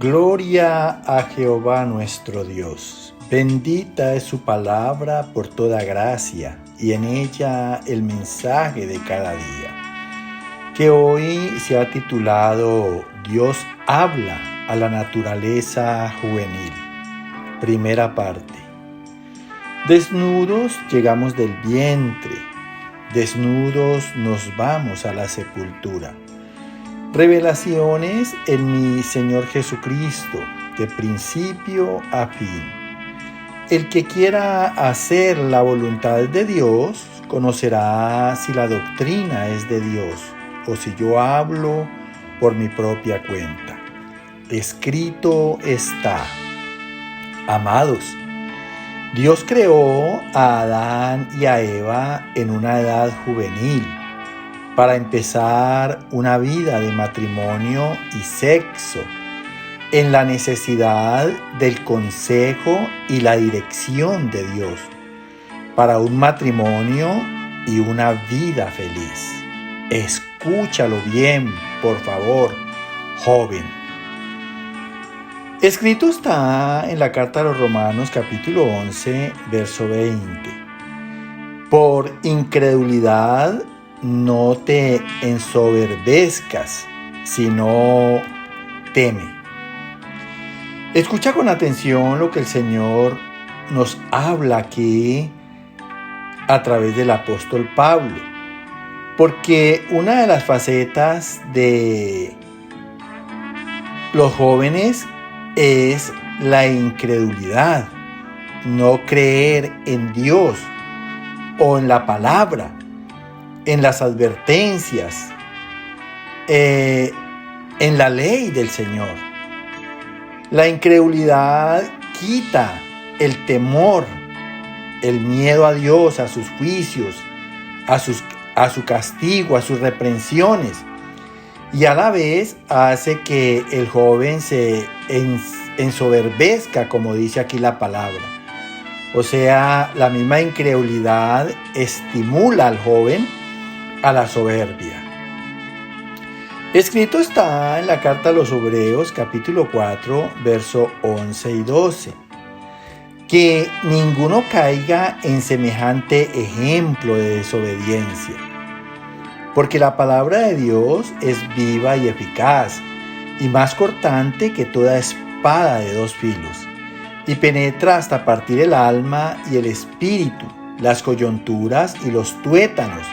Gloria a Jehová nuestro Dios. Bendita es su palabra por toda gracia y en ella el mensaje de cada día, que hoy se ha titulado Dios habla a la naturaleza juvenil. Primera parte. Desnudos llegamos del vientre, desnudos nos vamos a la sepultura. Revelaciones en mi Señor Jesucristo, de principio a fin. El que quiera hacer la voluntad de Dios, conocerá si la doctrina es de Dios, o si yo hablo por mi propia cuenta. Escrito está. Amados, Dios creó a Adán y a Eva en una edad juvenil, para empezar una vida de matrimonio y sexo, en la necesidad del consejo y la dirección de Dios, para un matrimonio y una vida feliz. Escúchalo bien, por favor, joven. Escrito está en la carta a los Romanos, capítulo 11, verso 20. Por incredulidad no te ensoberbezcas, sino teme. Escucha con atención lo que el Señor nos habla aquí a través del apóstol Pablo, porque una de las facetas de los jóvenes es la incredulidad, no creer en Dios o en la palabra, en las advertencias, en la ley del Señor. La incredulidad quita el temor, el miedo a Dios, a sus juicios, a su castigo, a sus reprensiones, y a la vez hace que el joven se ensoberbezca, como dice aquí la palabra. O sea, la misma incredulidad estimula al joven a la soberbia. Escrito está en la carta a los Hebreos, capítulo 4, verso 11 y 12, que ninguno caiga en semejante ejemplo de desobediencia, porque la palabra de Dios es viva y eficaz, y más cortante que toda espada de dos filos, y penetra hasta partir el alma y el espíritu, las coyunturas y los tuétanos,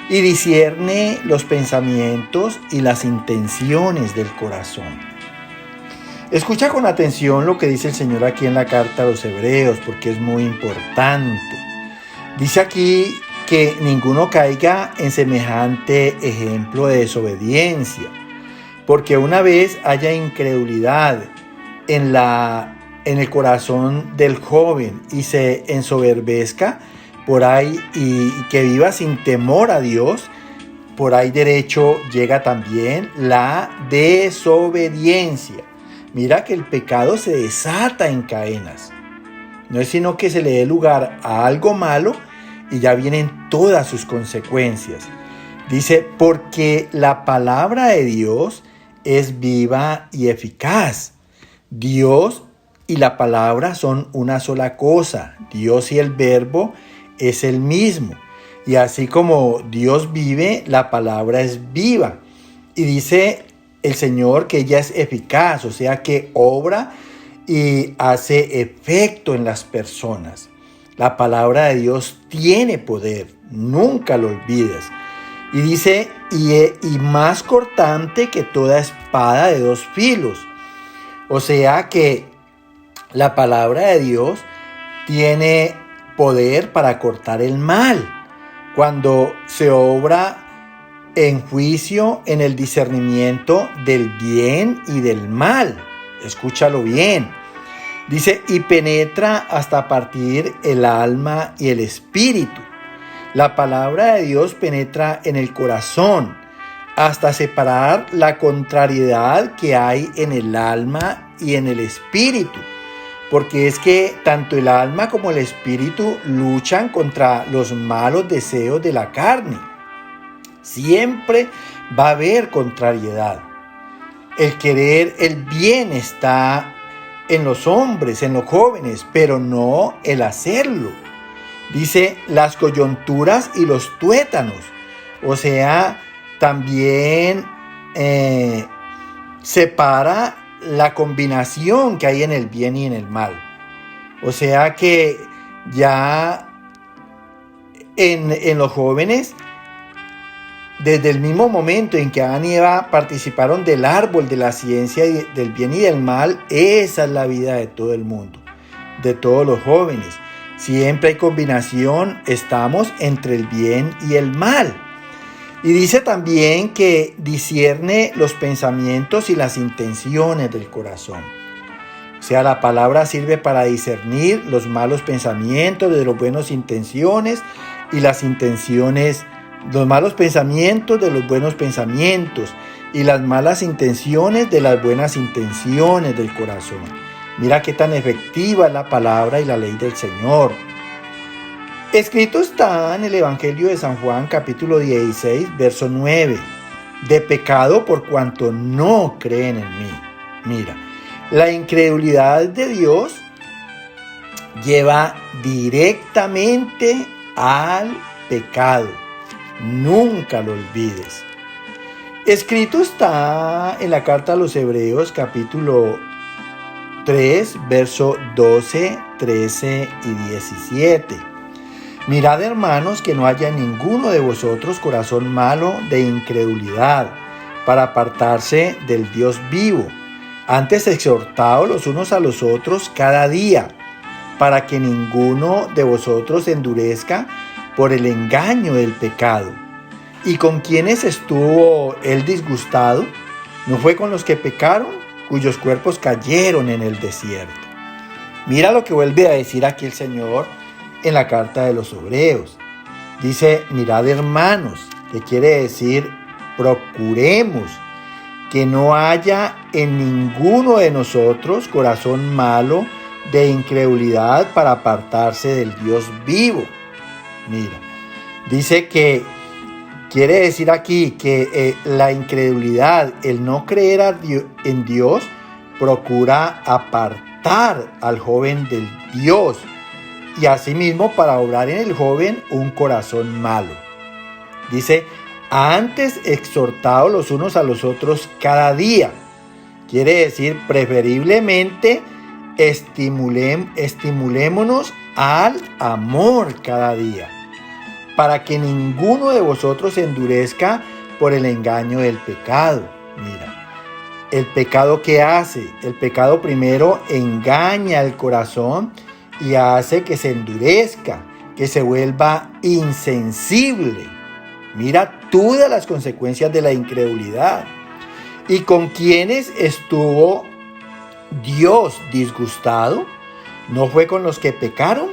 y discierne los pensamientos y las intenciones del corazón. Escucha con atención lo que dice el Señor aquí en la carta a los Hebreos, porque es muy importante. Dice aquí que ninguno caiga en semejante ejemplo de desobediencia, porque una vez haya incredulidad en el corazón del joven y se ensoberbezca por ahí y que viva sin temor a Dios, por ahí derecho llega también la desobediencia. Mira que el pecado se desata en cadenas. No es sino que se le dé lugar a algo malo y ya vienen todas sus consecuencias. Dice, porque la palabra de Dios es viva y eficaz. Dios y la palabra son una sola cosa. Dios y el verbo es el mismo. Y así como Dios vive, la palabra es viva. Y dice el Señor que ella es eficaz, o sea que obra y hace efecto en las personas. La palabra de Dios tiene poder, nunca lo olvides. Y dice, y más cortante que toda espada de dos filos. O sea que la palabra de Dios tiene poder para cortar el mal, cuando se obra en juicio, en el discernimiento del bien y del mal. Escúchalo bien. Dice, y penetra hasta partir el alma y el espíritu. La palabra de Dios penetra en el corazón, hasta separar la contrariedad que hay en el alma y en el espíritu. Porque es que tanto el alma como el espíritu luchan contra los malos deseos de la carne. Siempre va a haber contrariedad. El querer el bien está en los hombres, en los jóvenes, pero no el hacerlo. Dice las coyunturas y los tuétanos. O sea, también separa la combinación que hay en el bien y en el mal. O sea que ya en los jóvenes, desde el mismo momento en que Adán y Eva participaron del árbol de la ciencia del bien y del mal, esa es la vida de todo el mundo, de todos los jóvenes. Siempre hay combinación, estamos entre el bien y el mal. Y dice también que discierne los pensamientos y las intenciones del corazón. O sea, la palabra sirve para discernir los malos pensamientos de las buenas intenciones y las intenciones, los malos pensamientos de los buenos pensamientos y las malas intenciones de las buenas intenciones del corazón. Mira qué tan efectiva es la palabra y la ley del Señor. Escrito está en el Evangelio de San Juan, capítulo 16, verso 9. De pecado por cuanto no creen en mí. Mira, la incredulidad de Dios lleva directamente al pecado. Nunca lo olvides. Escrito está en la carta a los Hebreos, capítulo 3, verso 12, 13 y 17. Mirad, hermanos, que no haya en ninguno de vosotros corazón malo de incredulidad para apartarse del Dios vivo. Antes exhortaos los unos a los otros cada día, para que ninguno de vosotros endurezca por el engaño del pecado. ¿Y con quiénes estuvo él disgustado? ¿No fue con los que pecaron, cuyos cuerpos cayeron en el desierto? Mira lo que vuelve a decir aquí el Señor en la carta de los Hebreos. Dice, mirad, hermanos, que quiere decir, procuremos que no haya en ninguno de nosotros corazón malo de incredulidad para apartarse del Dios vivo. Mira, dice que quiere decir aquí que la incredulidad, el no creer en Dios, procura apartar al joven del Dios y asimismo para obrar en el joven un corazón malo. Dice, antes exhortados los unos a los otros cada día. Quiere decir, preferiblemente estimulémonos al amor cada día, para que ninguno de vosotros endurezca por el engaño del pecado. Mira, el pecado que hace, el pecado primero engaña el corazón y hace que se endurezca, que se vuelva insensible. Mira todas las consecuencias de la incredulidad. ¿Y con quiénes estuvo Dios disgustado? ¿No fue con los que pecaron,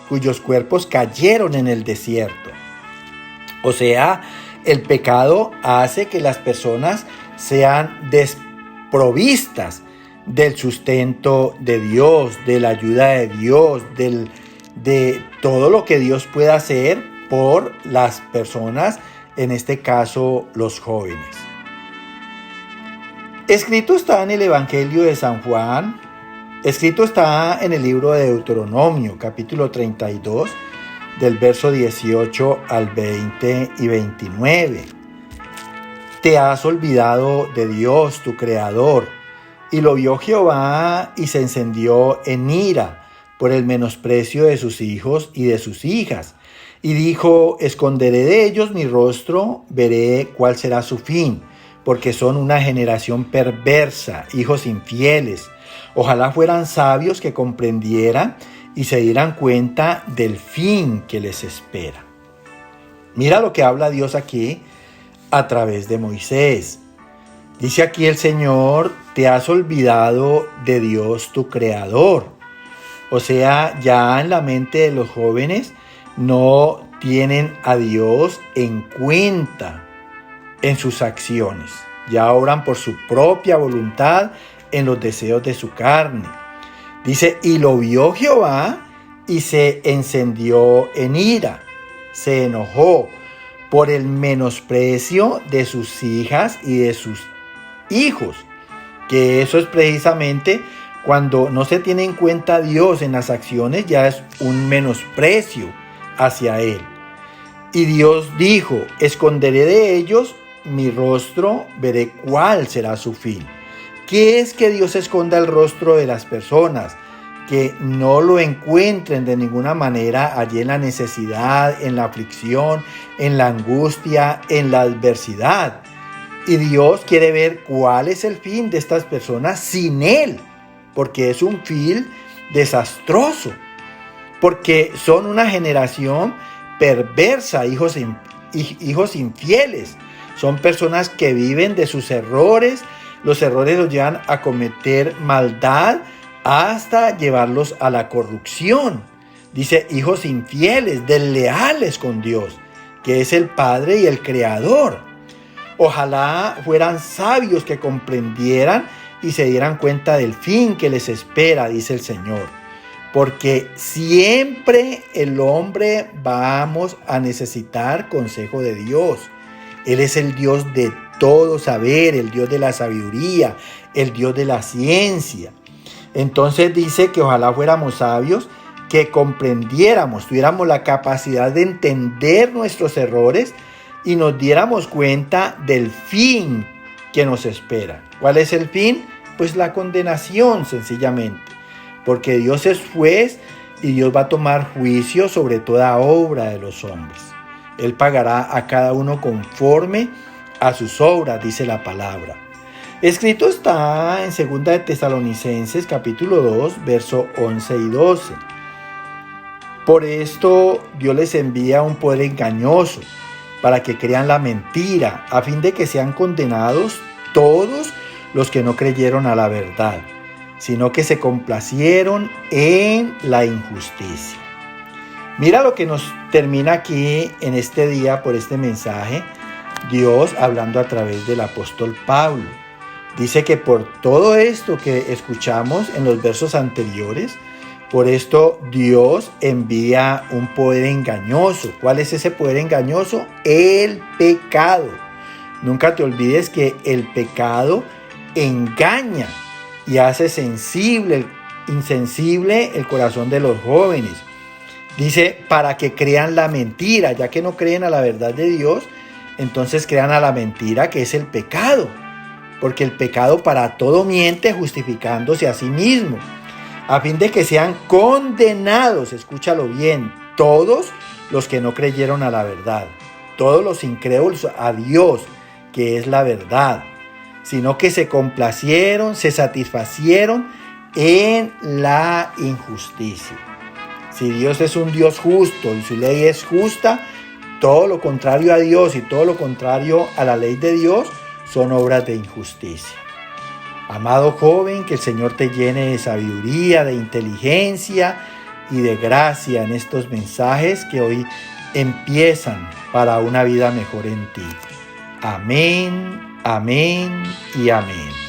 cuyos cuerpos cayeron en el desierto? O sea, el pecado hace que las personas sean desprovistas del sustento de Dios, de la ayuda de Dios, de todo lo que Dios pueda hacer por las personas, en este caso los jóvenes. Escrito está en el Evangelio de San Juan, escrito está en el libro de Deuteronomio, capítulo 32, del verso 18 al 20 y 29. Te has olvidado de Dios, tu Creador, y lo vio Jehová y se encendió en ira por el menosprecio de sus hijos y de sus hijas. Y dijo, esconderé de ellos mi rostro, veré cuál será su fin, porque son una generación perversa, hijos infieles. Ojalá fueran sabios que comprendieran y se dieran cuenta del fin que les espera. Mira lo que habla Dios aquí a través de Moisés. Dice aquí el Señor, te has olvidado de Dios tu Creador. O sea, ya en la mente de los jóvenes no tienen a Dios en cuenta en sus acciones. Ya obran por su propia voluntad en los deseos de su carne. Dice, y lo vio Jehová y se encendió en ira, se enojó por el menosprecio de sus hijas y de sus hijos. que eso es precisamente cuando no se tiene en cuenta a Dios en las acciones, ya es un menosprecio hacia Él. Y Dios dijo: esconderé de ellos mi rostro, veré cuál será su fin. ¿Qué es que Dios esconda el rostro de las personas? Que no lo encuentren de ninguna manera allí en la necesidad, en la aflicción, en la angustia, en la adversidad. Y Dios quiere ver cuál es el fin de estas personas sin Él, porque es un fin desastroso, porque son una generación perversa, hijos infieles. Son personas que viven de sus errores. Los errores los llevan a cometer maldad hasta llevarlos a la corrupción. Dice hijos infieles, desleales con Dios, que es el Padre y el Creador. Ojalá fueran sabios que comprendieran y se dieran cuenta del fin que les espera, dice el Señor. Porque siempre el hombre vamos a necesitar consejo de Dios. Él es el Dios de todo saber, el Dios de la sabiduría, el Dios de la ciencia. Entonces dice que ojalá fuéramos sabios, que comprendiéramos, tuviéramos la capacidad de entender nuestros errores y nos diéramos cuenta del fin que nos espera. ¿Cuál es el fin? Pues la condenación, sencillamente. Porque Dios es juez y Dios va a tomar juicio sobre toda obra de los hombres. Él pagará a cada uno conforme a sus obras, dice la palabra. Escrito está en 2 de Tesalonicenses capítulo 2, verso 11 y 12. Por esto Dios les envía un poder engañoso para que crean la mentira, a fin de que sean condenados todos los que no creyeron a la verdad, sino que se complacieron en la injusticia. Mira lo que nos termina aquí en este día por este mensaje, Dios hablando a través del apóstol Pablo. Dice que por todo esto que escuchamos en los versos anteriores, por esto Dios envía un poder engañoso. ¿Cuál es ese poder engañoso? El pecado. Nunca te olvides que el pecado engaña y hace insensible el corazón de los jóvenes. Dice, para que crean la mentira, ya que no creen a la verdad de Dios, entonces crean a la mentira, que es el pecado. Porque el pecado para todo miente, justificándose a sí mismo, a fin de que sean condenados, escúchalo bien, todos los que no creyeron a la verdad, todos los incrédulos a Dios, que es la verdad, sino que se complacieron, se satisfacieron en la injusticia. Si Dios es un Dios justo y su ley es justa, todo lo contrario a Dios y todo lo contrario a la ley de Dios son obras de injusticia. Amado joven, que el Señor te llene de sabiduría, de inteligencia y de gracia en estos mensajes que hoy empiezan para una vida mejor en ti. Amén, amén y amén.